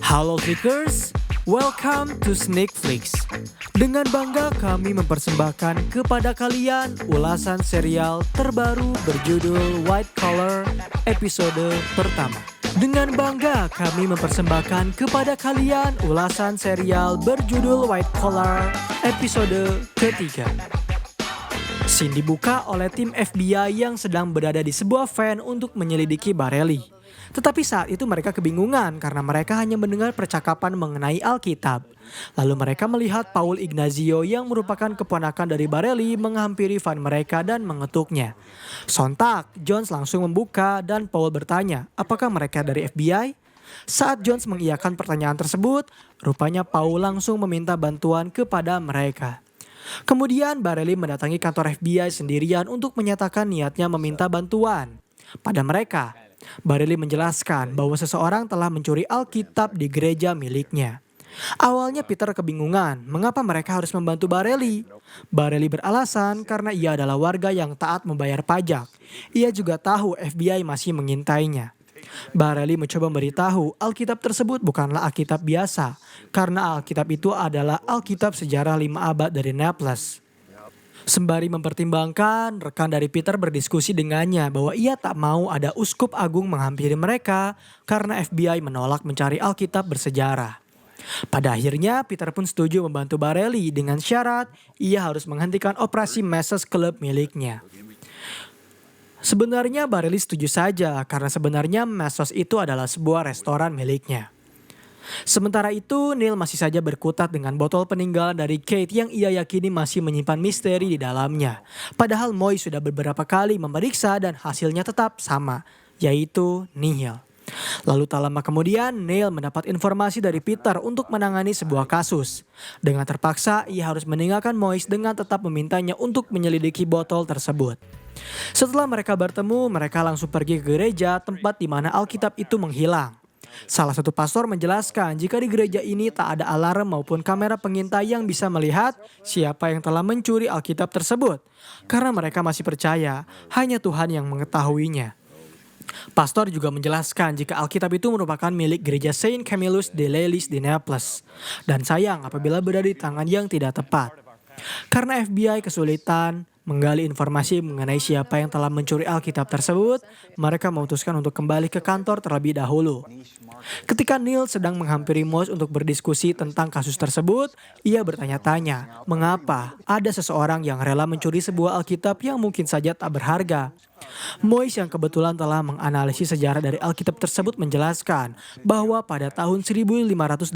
Halo Clickers, welcome to Sneakflix. Dengan bangga kami mempersembahkan kepada kalian ulasan serial terbaru berjudul White Collar episode pertama. Dengan bangga kami mempersembahkan kepada kalian ulasan serial berjudul White Collar episode ketiga. Scene dibuka oleh tim FBI yang sedang berada di sebuah van untuk menyelidiki Barelli. Tetapi saat itu mereka kebingungan karena mereka hanya mendengar percakapan mengenai Alkitab. Lalu mereka melihat Paul Ignazio yang merupakan keponakan dari Barelli menghampiri van mereka dan mengetuknya. Sontak, Jones langsung membuka dan Paul bertanya, apakah mereka dari FBI? Saat Jones mengiyakan pertanyaan tersebut, rupanya Paul langsung meminta bantuan kepada mereka. Kemudian Barelli mendatangi kantor FBI sendirian untuk menyatakan niatnya meminta bantuan pada mereka. Barelli menjelaskan bahwa seseorang telah mencuri Alkitab di gereja miliknya. Awalnya Peter kebingungan mengapa mereka harus membantu Barelli. Barelli beralasan karena ia adalah warga yang taat membayar pajak. Ia juga tahu FBI masih mengintainya. Barelli mencoba memberitahu Alkitab tersebut bukanlah Alkitab biasa, karena Alkitab itu adalah Alkitab sejarah 5 abad dari Naples. Sembari mempertimbangkan, rekan dari Peter berdiskusi dengannya bahwa ia tak mau ada uskup agung menghampiri mereka karena FBI menolak mencari Alkitab bersejarah. Pada akhirnya Peter pun setuju membantu Barelli dengan syarat ia harus menghentikan operasi Masses Club miliknya. Sebenarnya Barelli setuju saja karena sebenarnya Masses itu adalah sebuah restoran miliknya. Sementara itu, Neil masih saja berkutat dengan botol peninggalan dari Kate yang ia yakini masih menyimpan misteri di dalamnya. Padahal Moy sudah beberapa kali memeriksa dan hasilnya tetap sama, yaitu nihil. Lalu tak lama kemudian, Neil mendapat informasi dari Peter untuk menangani sebuah kasus. Dengan terpaksa, ia harus meninggalkan Moise dengan tetap memintanya untuk menyelidiki botol tersebut. Setelah mereka bertemu, mereka langsung pergi ke gereja tempat di mana Alkitab itu menghilang. Salah satu pastor menjelaskan jika di gereja ini tak ada alarm maupun kamera pengintai yang bisa melihat siapa yang telah mencuri Alkitab tersebut. Karena mereka masih percaya hanya Tuhan yang mengetahuinya. Pastor juga menjelaskan jika Alkitab itu merupakan milik gereja Saint Camillus de Lelis di Naples. Dan sayang apabila berada di tangan yang tidak tepat. Karena FBI kesulitan menggali informasi mengenai siapa yang telah mencuri Alkitab tersebut, mereka memutuskan untuk kembali ke kantor terlebih dahulu. Ketika Neil sedang menghampiri Moise untuk berdiskusi tentang kasus tersebut, ia bertanya-tanya mengapa ada seseorang yang rela mencuri sebuah Alkitab yang mungkin saja tak berharga. Moise yang kebetulan telah menganalisis sejarah dari Alkitab tersebut menjelaskan bahwa pada tahun 1588,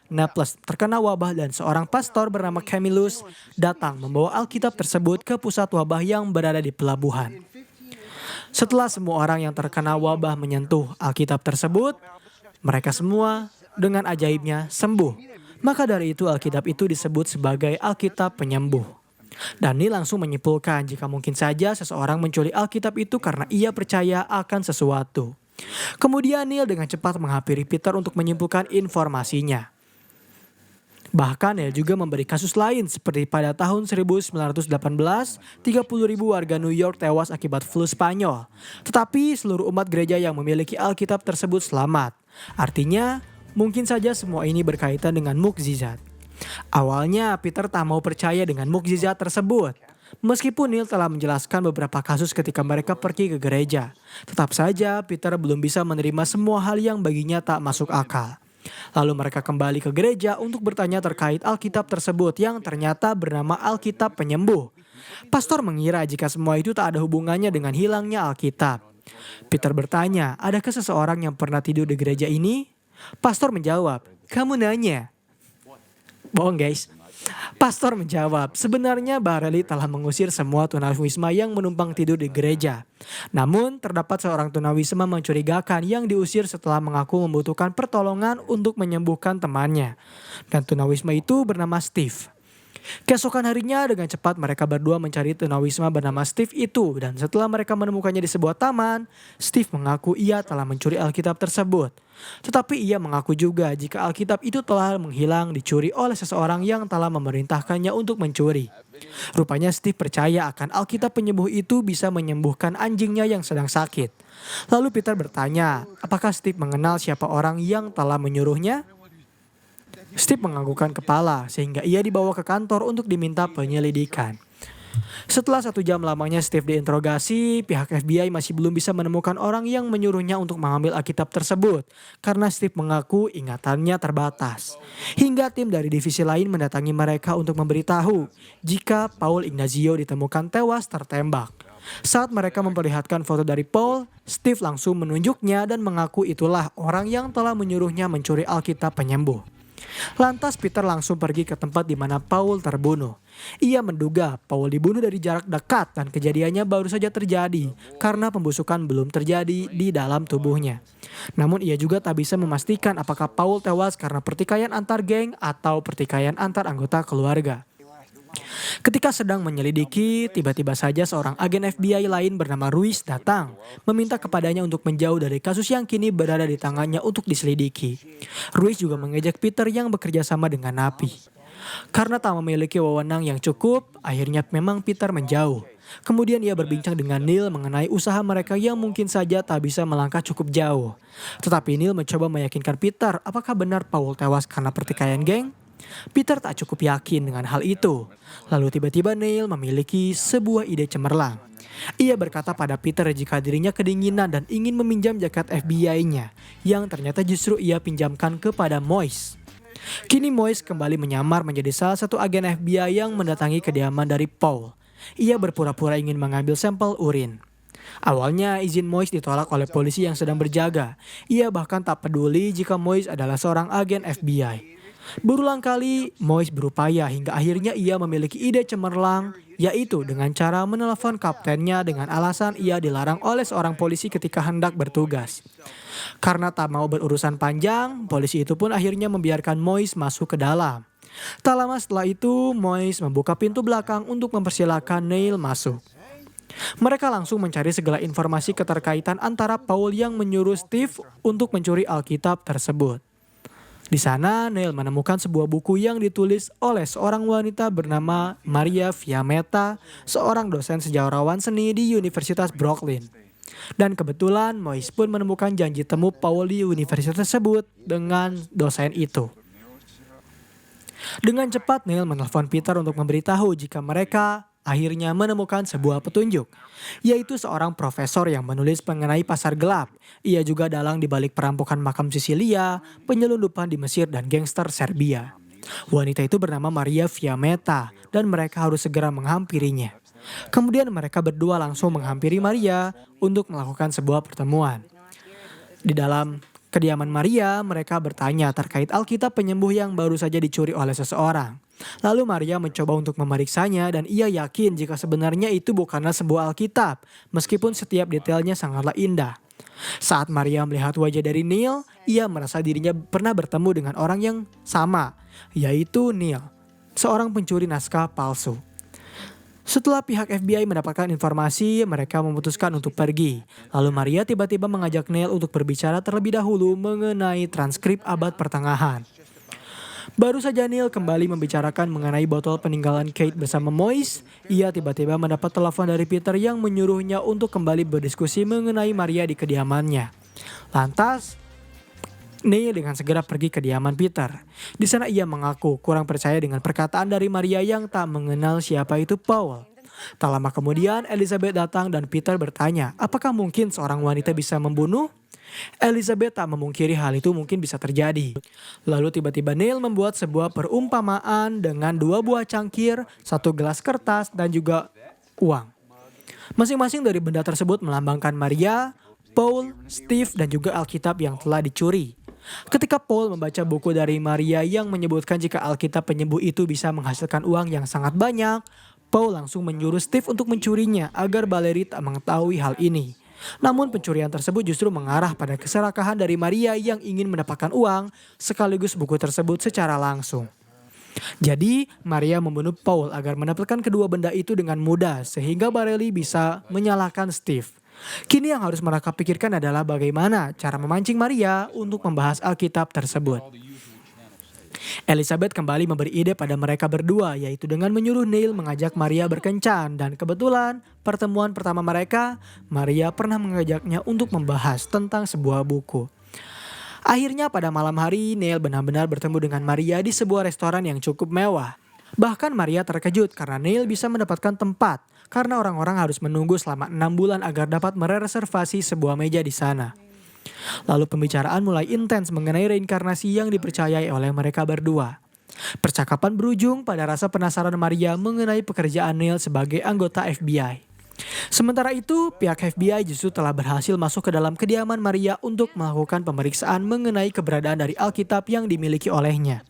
Naples terkena wabah dan seorang pastor bernama Camillus datang membawa Alkitab tersebut ke pusat wabah yang berada di pelabuhan. Setelah semua orang yang terkena wabah menyentuh Alkitab tersebut, mereka semua dengan ajaibnya sembuh. Maka dari itu Alkitab itu disebut sebagai Alkitab penyembuh. Dani langsung menyimpulkan jika mungkin saja seseorang mencuri Alkitab itu karena ia percaya akan sesuatu. Kemudian Neil dengan cepat menghampiri Peter untuk menyimpulkan informasinya. Bahkan Neil juga memberi kasus lain seperti pada tahun 1918, 30.000 warga New York tewas akibat flu Spanyol. Tetapi seluruh umat gereja yang memiliki Alkitab tersebut selamat. Artinya mungkin saja semua ini berkaitan dengan mukjizat. Awalnya Peter tak mau percaya dengan mukjizat tersebut. Meskipun Neil telah menjelaskan beberapa kasus ketika mereka pergi ke gereja. Tetap saja Peter belum bisa menerima semua hal yang baginya tak masuk akal. Lalu mereka kembali ke gereja untuk bertanya terkait Alkitab tersebut yang ternyata bernama Alkitab Penyembuh. Pastor mengira jika semua itu tak ada hubungannya dengan hilangnya Alkitab. Peter bertanya, adakah seseorang yang pernah tidur di gereja ini? Pastor menjawab, kamu nanya. Bohong guys. Pastor menjawab, sebenarnya Barelli telah mengusir semua tunawisma yang menumpang tidur di gereja. Namun terdapat seorang tunawisma mencurigakan yang diusir setelah mengaku membutuhkan pertolongan untuk menyembuhkan temannya. Dan tunawisma itu bernama Steve. Keesokan harinya dengan cepat mereka berdua mencari tunawisma bernama Steve itu dan setelah mereka menemukannya di sebuah taman, Steve mengaku ia telah mencuri Alkitab tersebut. Tetapi ia mengaku juga jika Alkitab itu telah menghilang dicuri oleh seseorang yang telah memerintahkannya untuk mencuri. Rupanya Steve percaya akan Alkitab penyembuh itu bisa menyembuhkan anjingnya yang sedang sakit. Lalu Peter bertanya, apakah Steve mengenal siapa orang yang telah menyuruhnya? Steve menganggukkan kepala sehingga ia dibawa ke kantor untuk diminta penyelidikan. Setelah 1 jam lamanya Steve diinterogasi, pihak FBI masih belum bisa menemukan orang yang menyuruhnya untuk mengambil Alkitab tersebut karena Steve mengaku ingatannya terbatas. Hingga tim dari divisi lain mendatangi mereka untuk memberitahu jika Paul Ignazio ditemukan tewas tertembak. Saat mereka memperlihatkan foto dari Paul, Steve langsung menunjuknya dan mengaku itulah orang yang telah menyuruhnya mencuri Alkitab penyembuh. Lantas Peter langsung pergi ke tempat di mana Paul terbunuh. Ia menduga Paul dibunuh dari jarak dekat dan kejadiannya baru saja terjadi karena pembusukan belum terjadi di dalam tubuhnya. Namun ia juga tak bisa memastikan apakah Paul tewas karena pertikaian antar geng atau pertikaian antar anggota keluarga. Ketika sedang menyelidiki, tiba-tiba saja seorang agen FBI lain bernama Ruiz datang, meminta kepadanya untuk menjauh dari kasus yang kini berada di tangannya untuk diselidiki. Ruiz juga mengejek Peter yang bekerja sama dengan napi. Karena tak memiliki wewenang yang cukup, akhirnya memang Peter menjauh. Kemudian ia berbincang dengan Neil mengenai usaha mereka yang mungkin saja tak bisa melangkah cukup jauh. Tetapi Neil mencoba meyakinkan Peter apakah benar Paul tewas karena pertikaian geng? Peter tak cukup yakin dengan hal itu. Lalu tiba-tiba Neil memiliki sebuah ide cemerlang. Ia berkata pada Peter jika dirinya kedinginan dan ingin meminjam jaket FBI-nya, yang ternyata justru ia pinjamkan kepada Moise. Kini Moise kembali menyamar menjadi salah satu agen FBI yang mendatangi kediaman dari Paul. Ia berpura-pura ingin mengambil sampel urin. Awalnya izin Moise ditolak oleh polisi yang sedang berjaga. Ia bahkan tak peduli jika Moise adalah seorang agen FBI. Berulang kali Moise berupaya hingga akhirnya ia memiliki ide cemerlang, yaitu dengan cara menelepon kaptennya dengan alasan ia dilarang oleh seorang polisi ketika hendak bertugas. Karena tak mau berurusan panjang, polisi itu pun akhirnya membiarkan Moise masuk ke dalam. Tak lama setelah itu, Moise membuka pintu belakang untuk mempersilahkan Neil masuk. Mereka langsung mencari segala informasi keterkaitan antara Paul yang menyuruh Steve untuk mencuri Alkitab tersebut. Di sana, Neil menemukan sebuah buku yang ditulis oleh seorang wanita bernama Maria Fiammetta, seorang dosen sejarawan seni di Universitas Brooklyn. Dan kebetulan Moise pun menemukan janji temu Paul di universitas tersebut dengan dosen itu. Dengan cepat Neil menelpon Peter untuk memberitahu jika mereka akhirnya menemukan sebuah petunjuk, yaitu seorang profesor yang menulis mengenai pasar gelap. Ia juga dalang di balik perampokan makam Sisilia, penyelundupan di Mesir dan gangster Serbia. Wanita itu bernama Maria Fiammetta dan mereka harus segera menghampirinya. Kemudian mereka berdua langsung menghampiri Maria untuk melakukan sebuah pertemuan. Di dalam kediaman Maria, mereka bertanya terkait Alkitab penyembuh yang baru saja dicuri oleh seseorang. Lalu Maria mencoba untuk memeriksanya dan ia yakin jika sebenarnya itu bukanlah sebuah Alkitab, meskipun setiap detailnya sangatlah indah. Saat Maria melihat wajah dari Neil, ia merasa dirinya pernah bertemu dengan orang yang sama, yaitu Neil, seorang pencuri naskah palsu. Setelah pihak FBI mendapatkan informasi, mereka memutuskan untuk pergi. Lalu Maria tiba-tiba mengajak Neil untuk berbicara terlebih dahulu mengenai transkrip abad pertengahan. Baru saja Neil kembali membicarakan mengenai botol peninggalan Kate bersama Moise, ia tiba-tiba mendapat telepon dari Peter yang menyuruhnya untuk kembali berdiskusi mengenai Maria di kediamannya. Lantas, Neil dengan segera pergi ke kediaman Peter. Di sana ia mengaku kurang percaya dengan perkataan dari Maria yang tak mengenal siapa itu Paul. Tak lama kemudian Elizabeth datang dan Peter bertanya, apakah mungkin seorang wanita bisa membunuh? Elizabeth tak memungkiri hal itu mungkin bisa terjadi. Lalu tiba-tiba Neil membuat sebuah perumpamaan dengan 2 buah cangkir, 1 gelas kertas dan juga uang. Masing-masing dari benda tersebut melambangkan Maria, Paul, Steve dan juga Alkitab yang telah dicuri. Ketika Paul membaca buku dari Maria yang menyebutkan jika Alkitab penyembuh itu bisa menghasilkan uang yang sangat banyak, Paul langsung menyuruh Steve untuk mencurinya agar Valerie tak mengetahui hal ini. Namun pencurian tersebut justru mengarah pada keserakahan dari Maria yang ingin mendapatkan uang sekaligus buku tersebut secara langsung. Jadi, Maria membunuh Paul agar mendapatkan kedua benda itu dengan mudah sehingga Bareilles bisa menyalahkan Steve. Kini yang harus mereka pikirkan adalah bagaimana cara memancing Maria untuk membahas Alkitab tersebut. Elizabeth kembali memberi ide pada mereka berdua, yaitu dengan menyuruh Neil mengajak Maria berkencan, dan kebetulan pertemuan pertama mereka, Maria pernah mengajaknya untuk membahas tentang sebuah buku. Akhirnya pada malam hari, Neil benar-benar bertemu dengan Maria di sebuah restoran yang cukup mewah. Bahkan Maria terkejut karena Neil bisa mendapatkan tempat, karena orang-orang harus menunggu selama 6 bulan agar dapat mereservasi sebuah meja di sana. Lalu pembicaraan mulai intens mengenai reinkarnasi yang dipercayai oleh mereka berdua. Percakapan berujung pada rasa penasaran Maria mengenai pekerjaan Neil sebagai anggota FBI. Sementara itu, pihak FBI justru telah berhasil masuk ke dalam kediaman Maria untuk melakukan pemeriksaan mengenai keberadaan dari Alkitab yang dimiliki olehnya.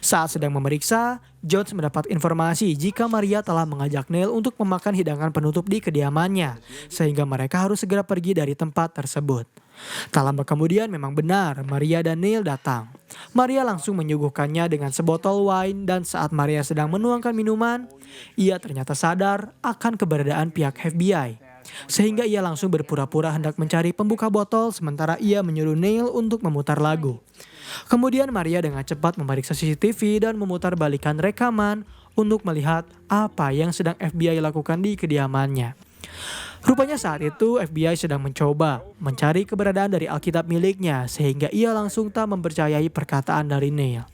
Saat sedang memeriksa, Jones mendapat informasi jika Maria telah mengajak Neil untuk memakan hidangan penutup di kediamannya, sehingga mereka harus segera pergi dari tempat tersebut. Tak lama kemudian memang benar, Maria dan Neil datang. Maria langsung menyuguhkannya dengan sebotol wine, dan saat Maria sedang menuangkan minuman, ia ternyata sadar akan keberadaan pihak FBI. Sehingga ia langsung berpura-pura hendak mencari pembuka botol sementara ia menyuruh Neil untuk memutar lagu. Kemudian Maria dengan cepat memeriksa CCTV dan memutar balikan rekaman untuk melihat apa yang sedang FBI lakukan di kediamannya. Rupanya saat itu FBI sedang mencoba mencari keberadaan dari Alkitab miliknya sehingga ia langsung tak mempercayai perkataan dari Neil.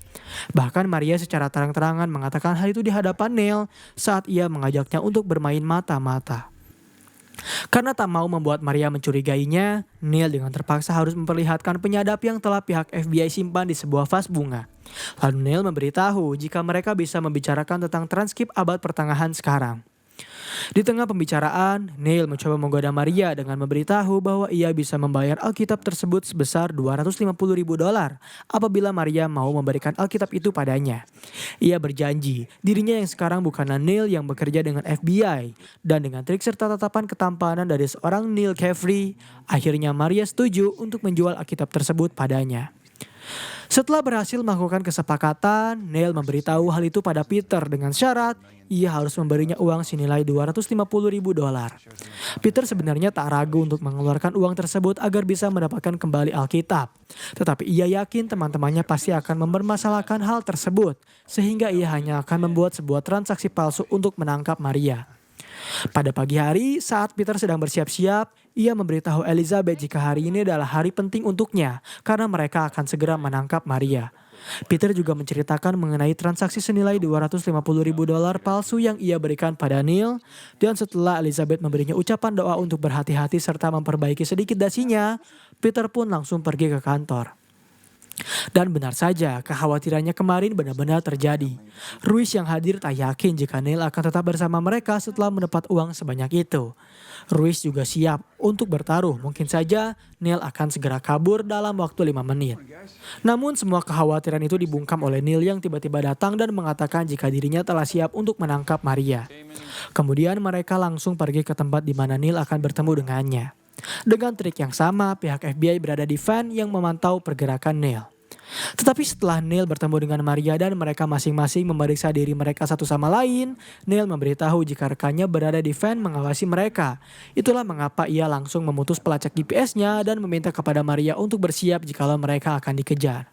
Bahkan Maria secara terang-terangan mengatakan hal itu di hadapan Neil saat ia mengajaknya untuk bermain mata-mata. Karena tak mau membuat Maria mencurigainya, Neil dengan terpaksa harus memperlihatkan penyadap yang telah pihak FBI simpan di sebuah vas bunga. Lalu Neil memberitahu jika mereka bisa membicarakan tentang transkrip abad pertengahan sekarang. Di tengah pembicaraan, Neil mencoba menggoda Maria dengan memberitahu bahwa ia bisa membayar Alkitab tersebut sebesar $250.000 apabila Maria mau memberikan Alkitab itu padanya. Ia berjanji dirinya yang sekarang bukanlah Neil yang bekerja dengan FBI, dan dengan trik serta tatapan ketampanan dari seorang Neil Caffrey, akhirnya Maria setuju untuk menjual Alkitab tersebut padanya. Setelah berhasil melakukan kesepakatan, Neil memberitahu hal itu pada Peter dengan syarat ia harus memberinya uang senilai $250.000. Peter sebenarnya tak ragu untuk mengeluarkan uang tersebut agar bisa mendapatkan kembali Alkitab. Tetapi ia yakin teman-temannya pasti akan mempermasalahkan hal tersebut, sehingga ia hanya akan membuat sebuah transaksi palsu untuk menangkap Maria. Pada pagi hari, saat Peter sedang bersiap-siap, ia memberitahu Elizabeth jika hari ini adalah hari penting untuknya karena mereka akan segera menangkap Maria. Peter juga menceritakan mengenai transaksi senilai $250.000 palsu yang ia berikan pada Neil, dan setelah Elizabeth memberinya ucapan doa untuk berhati-hati serta memperbaiki sedikit dasinya, Peter pun langsung pergi ke kantor. Dan benar saja, kekhawatirannya kemarin benar-benar terjadi. Ruiz yang hadir tak yakin jika Neil akan tetap bersama mereka setelah mendapat uang sebanyak itu. Ruiz juga siap untuk bertaruh, mungkin saja Neil akan segera kabur dalam waktu 5 menit. Namun semua kekhawatiran itu dibungkam oleh Neil yang tiba-tiba datang dan mengatakan jika dirinya telah siap untuk menangkap Maria. Kemudian mereka langsung pergi ke tempat di mana Neil akan bertemu dengannya. Dengan trik yang sama, pihak FBI berada di van yang memantau pergerakan Neil. Tetapi setelah Neil bertemu dengan Maria dan mereka masing-masing memeriksa diri mereka satu sama lain, Neil memberitahu jika rekannya berada di van mengawasi mereka. Itulah mengapa ia langsung memutus pelacak GPS-nya dan meminta kepada Maria untuk bersiap jikalau mereka akan dikejar.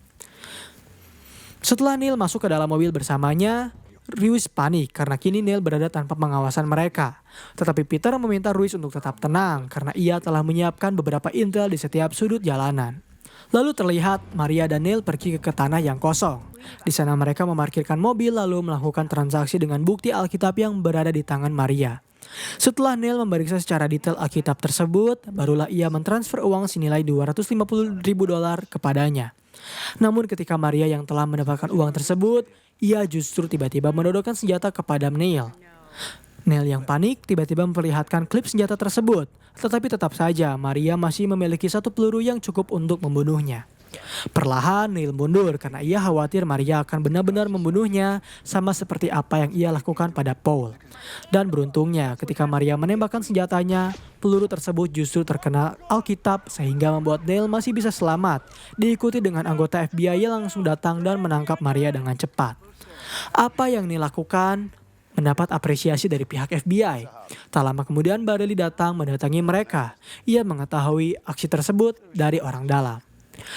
Setelah Neil masuk ke dalam mobil bersamanya, Ruiz panik karena kini Neil berada tanpa pengawasan mereka. Tetapi Peter meminta Ruiz untuk tetap tenang karena ia telah menyiapkan beberapa intel di setiap sudut jalanan. Lalu terlihat Maria dan Neil pergi ke tanah yang kosong. Di sana mereka memarkirkan mobil lalu melakukan transaksi dengan bukti Alkitab yang berada di tangan Maria. Setelah Neil memeriksa secara detail Alkitab tersebut, barulah ia mentransfer uang senilai $250.000 kepadanya. Namun ketika Maria yang telah mendapatkan uang tersebut, ia justru tiba-tiba menodongkan senjata kepada Neil. Neil yang panik tiba-tiba memperlihatkan klip senjata tersebut. Tetapi tetap saja Maria masih memiliki satu peluru yang cukup untuk membunuhnya. Perlahan Neil mundur karena ia khawatir Maria akan benar-benar membunuhnya sama seperti apa yang ia lakukan pada Paul. Dan beruntungnya ketika Maria menembakkan senjatanya, peluru tersebut justru terkena Alkitab sehingga membuat Neil masih bisa selamat. Diikuti dengan anggota FBI yang langsung datang dan menangkap Maria dengan cepat. Apa yang Neil lakukan mendapat apresiasi dari pihak FBI. Tak lama kemudian Bareilles datang mendatangi mereka. Ia mengetahui aksi tersebut dari orang dalam.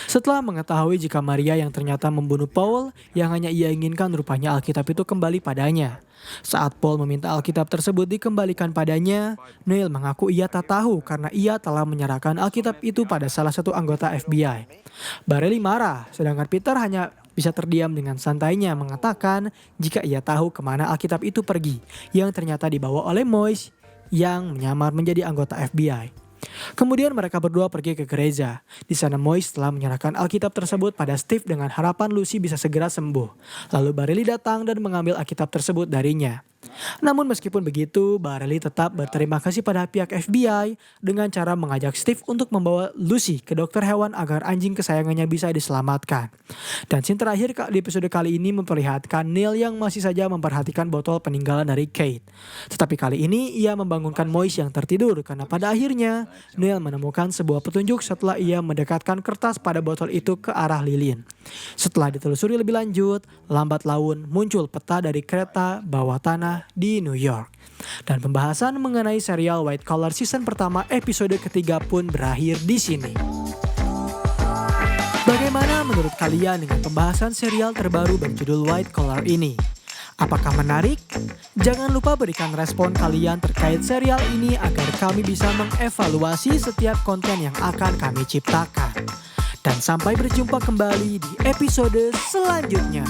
Setelah mengetahui jika Maria yang ternyata membunuh Paul, yang hanya ia inginkan rupanya Alkitab itu kembali padanya. Saat Paul meminta Alkitab tersebut dikembalikan padanya, Neil mengaku ia tak tahu karena ia telah menyerahkan Alkitab itu pada salah satu anggota FBI. Bareilles marah, sedangkan Peter hanya bisa terdiam dengan santainya mengatakan jika ia tahu kemana Alkitab itu pergi, yang ternyata dibawa oleh Moise yang menyamar menjadi anggota FBI. Kemudian mereka berdua pergi ke gereja. Di sana Moise telah menyerahkan Alkitab tersebut pada Steve dengan harapan Lucy bisa segera sembuh. Lalu Bareilles datang dan mengambil Alkitab tersebut darinya. Namun meskipun begitu, Bareilles tetap berterima kasih pada pihak FBI dengan cara mengajak Steve untuk membawa Lucy ke dokter hewan agar anjing kesayangannya bisa diselamatkan. Dan scene terakhir di episode kali ini memperlihatkan Neil yang masih saja memperhatikan botol peninggalan dari Kate. Tetapi kali ini ia membangunkan Moise yang tertidur karena pada akhirnya Neil menemukan sebuah petunjuk setelah ia mendekatkan kertas pada botol itu ke arah lilin. Setelah ditelusuri lebih lanjut, lambat laun muncul peta dari kereta bawah tanah di New York. Dan pembahasan mengenai serial White Collar season pertama episode ketiga pun berakhir di sini. Bagaimana menurut kalian dengan pembahasan serial terbaru berjudul White Collar ini? Apakah menarik? Jangan lupa berikan respon kalian terkait serial ini agar kami bisa mengevaluasi setiap konten yang akan kami ciptakan. Dan sampai berjumpa kembali di episode selanjutnya.